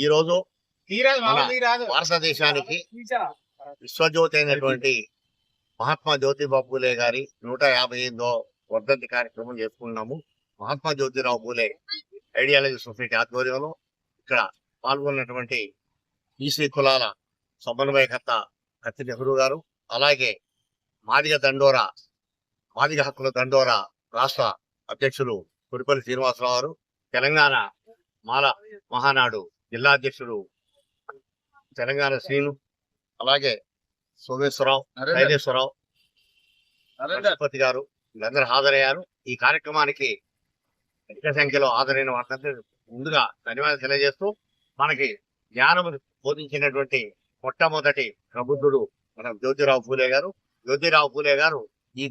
ఈరోజు భారతదేశానికి విశ్వజ్యోతి అయినటువంటి మహాత్మా జ్యోతిరావు పూలే గారి 158వ వర్ధంతి కార్యక్రమం చేసుకున్నాము. మహాత్మా జ్యోతిరావు పూలే ఐడియాలజీ సొసైటీ ఆధ్వర్యంలో ఇక్కడ పాల్గొన్నటువంటి ఈసీ కులాల సమన్వయకర్త కత్తి నెహ్రూ గారు, అలాగే మాదిగ హక్కుల దండోరా రాష్ట్ర అధ్యక్షులు కురిపల్లి శ్రీనివాసరావు గారు, తెలంగాణ మాల మహానాడు జిల్లా అధ్యక్షుడు తెలంగాణ శ్రీను, అలాగే సోమేశ్వరరావు, శైలేశ్వరరావు, నరసింహపతి గారు వీళ్ళందరూ హాజరయ్యారు. ఈ కార్యక్రమానికి అధిక సంఖ్యలో హాజరైన వారందరూ ముందుగా ధన్యవాదాలు తెలియజేస్తూ, మనకి జ్ఞానం బోధించినటువంటి మొట్టమొదటి ప్రబుద్ధుడు మన జ్యోతిరావు పూలే గారు. జ్యోతిరావు పూలే గారు ఈ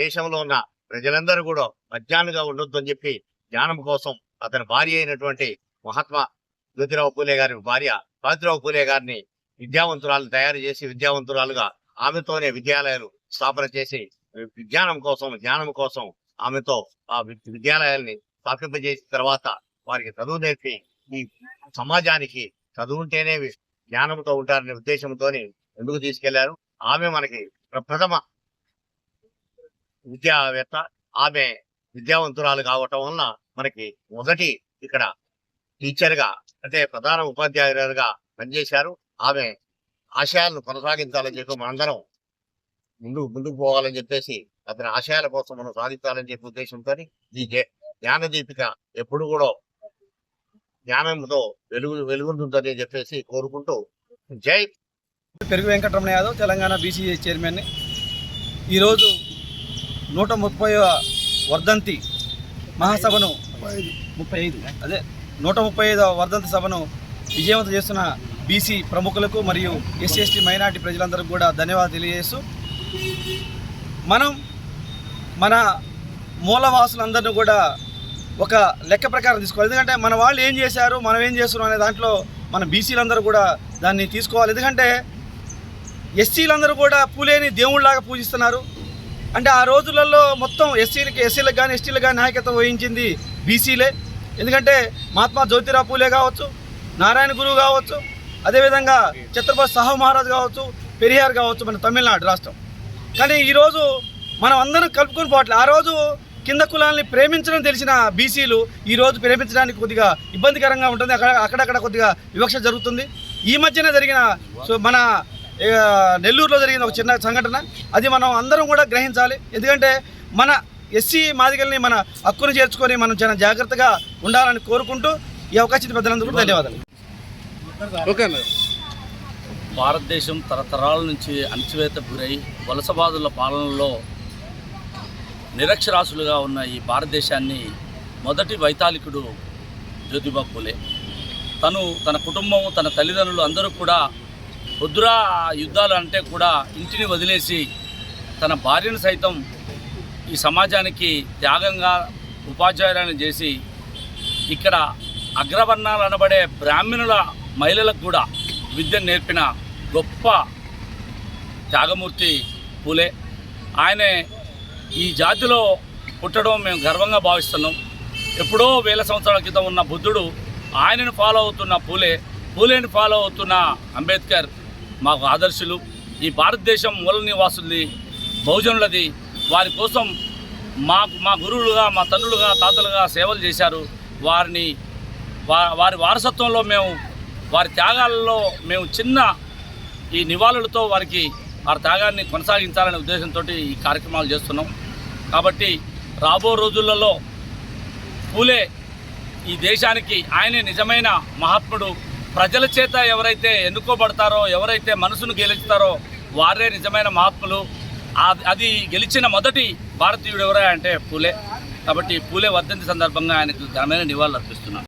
దేశంలో ఉన్న ప్రజలందరూ కూడా అజ్ఞానులుగా ఉండొద్దు అని చెప్పి జ్ఞానం కోసం అతని భార్య అయినటువంటి మహాత్మా జ్యోతిరావు పూలే గారి భార్య సావిత్రిబాయి పూలే గారిని విద్యావంతురాలు తయారు చేసి విద్యావంతురాలుగా ఆమెతోనే విద్యాలయాలు స్థాపన చేసి జ్ఞానం కోసం ఆమెతో ఆ విద్యాలయాల్ని స్థాపింపజేసిన తర్వాత వారికి చదువు నేర్పి ఈ సమాజానికి చదువుంటేనే జ్ఞానంతో ఉంటారనే ఉద్దేశంతో ఎందుకు తీసుకెళ్లారు. ఆమె మనకి ప్రథమ విద్యావేత్త, ఆమె విద్యావంతురాలు కావటం వలన మనకి మొదటి ఇక్కడ టీచర్ గా అంటే ప్రధాన ఉపాధ్యాయులుగా పనిచేశారు. ఆమె ఆశయాలను కొనసాగించాలని చెప్పి మనందరం ముందుకు పోవాలని చెప్పేసి అతని ఆశయాల కోసం మనం సాధించాలని చెప్పే ఉద్దేశంతో ఈ జ్ఞానదీపిక ఎప్పుడు కూడా జ్ఞానంతో వెలుగుతుందని చెప్పేసి కోరుకుంటూ జై. పెరుగు వెంకటరమణ యాదవ్, తెలంగాణ బీసీ చైర్మన్ని. ఈరోజు 130వ వర్ధంతి మహాసభను 135వ వర్ధంతి సభను విజయవంతం చేస్తున్న బీసీ ప్రముఖులకు మరియు ఎస్సీ ఎస్టీ మైనార్టీ ప్రజలందరికీ కూడా ధన్యవాదాలు తెలియజేస్తూ, మనం మన మూలవాసులందరినీ కూడా ఒక లెక్క ప్రకారం తీసుకోవాలి. ఎందుకంటే మన వాళ్ళు ఏం చేశారు, మనం ఏం చేస్తున్నాం అనే దాంట్లో మన బీసీలందరూ కూడా దాన్ని తీసుకోవాలి. ఎందుకంటే ఎస్సీలందరూ కూడా పూలేని దేవుళ్ళలాగా పూజిస్తున్నారు. అంటే ఆ రోజులలో మొత్తం ఎస్సీలకు కానీ ఎస్టీలకు కానీ నాయకత్వం వహించింది బీసీలే. ఎందుకంటే మహాత్మా జ్యోతిరావు పూలే కావచ్చు, నారాయణ గురువు కావచ్చు, అదేవిధంగా ఛత్రపతి సాహు మహారాజ్ కావచ్చు, పెరియార్ కావచ్చు, మన తమిళనాడు రాష్ట్రం. కానీ ఈరోజు మనం అందరం కలుపుకొని పోవట్లేదు. ఆ రోజు కింద కులాలని ప్రేమించడం తెలిసిన బీసీలు ఈరోజు ప్రేమించడానికి కొద్దిగా ఇబ్బందికరంగా ఉంటుంది. అక్కడక్కడ కొద్దిగా వివక్ష జరుగుతుంది. ఈ మధ్యన జరిగిన మన నెల్లూరులో జరిగిన ఒక చిన్న సంఘటన, అది మనం అందరం కూడా గ్రహించాలి. ఎందుకంటే మన ఎస్సీ మాదిగల్ని మన హక్కును చేర్చుకొని మనం చాలా జాగ్రత్తగా ఉండాలని కోరుకుంటూ ఈ అవకాశం పెద్దలందరూ ధన్యవాదాలు. భారతదేశం తరతరాల నుంచి అణచివేతకు గురై వలసవాదుల పాలనలో నిరక్షరాస్యులుగా ఉన్న ఈ భారతదేశాన్ని మొదటి వైతాళికుడు జ్యోతిబావు పూలే. తన కుటుంబం, తన తల్లిదండ్రులు అందరూ కూడా వద్దురా యుద్ధాలు అంటే కూడా ఇంటిని వదిలేసి తన భార్యను సైతం ఈ సమాజానికి త్యాగంగా ఉపాధ్యాయులను చేసి ఇక్కడ అగ్రవర్ణాలు అనబడే బ్రాహ్మణుల మహిళలకు కూడా విద్యను నేర్పిన గొప్ప త్యాగమూర్తి పూలే. ఆయనే ఈ జాతిలో పుట్టడం మేము గర్వంగా భావిస్తున్నాం. ఎప్పుడో వేల సంవత్సరాల క్రితం ఉన్న బుద్ధుడు ఆయనను ఫాలో అవుతున్న పూలేని ఫాలో అవుతున్న అంబేద్కర్ మాకు ఆదర్శులు. ఈ భారతదేశం మూల నివాసులది, బహుజనులది. వారి కోసం మా గురువులుగా, మా తండ్రులుగా, తాతలుగా సేవలు చేశారు. వారి వారసత్వంలో మేము, వారి త్యాగాలలో మేము చిన్న ఈ నివాళులతో వారి త్యాగాన్ని కొనసాగించాలనే ఉద్దేశంతో ఈ కార్యక్రమాలు చేస్తున్నాం. కాబట్టి రాబో రోజులలో పూలే ఈ దేశానికి ఆయనే నిజమైన మహాత్ముడు. ప్రజల చేత ఎవరైతే ఎన్నుకోబడతారో, ఎవరైతే మనసును గెలుస్తారో వారే నిజమైన మహాత్ములు. అది గెలిచిన మొదటి భారతీయుడు ఎవరా అంటే పూలే. కాబట్టి పూలే వర్ధంతి సందర్భంగా ఆయనకు ఘనమైన నివాళులు అర్పిస్తున్నాం.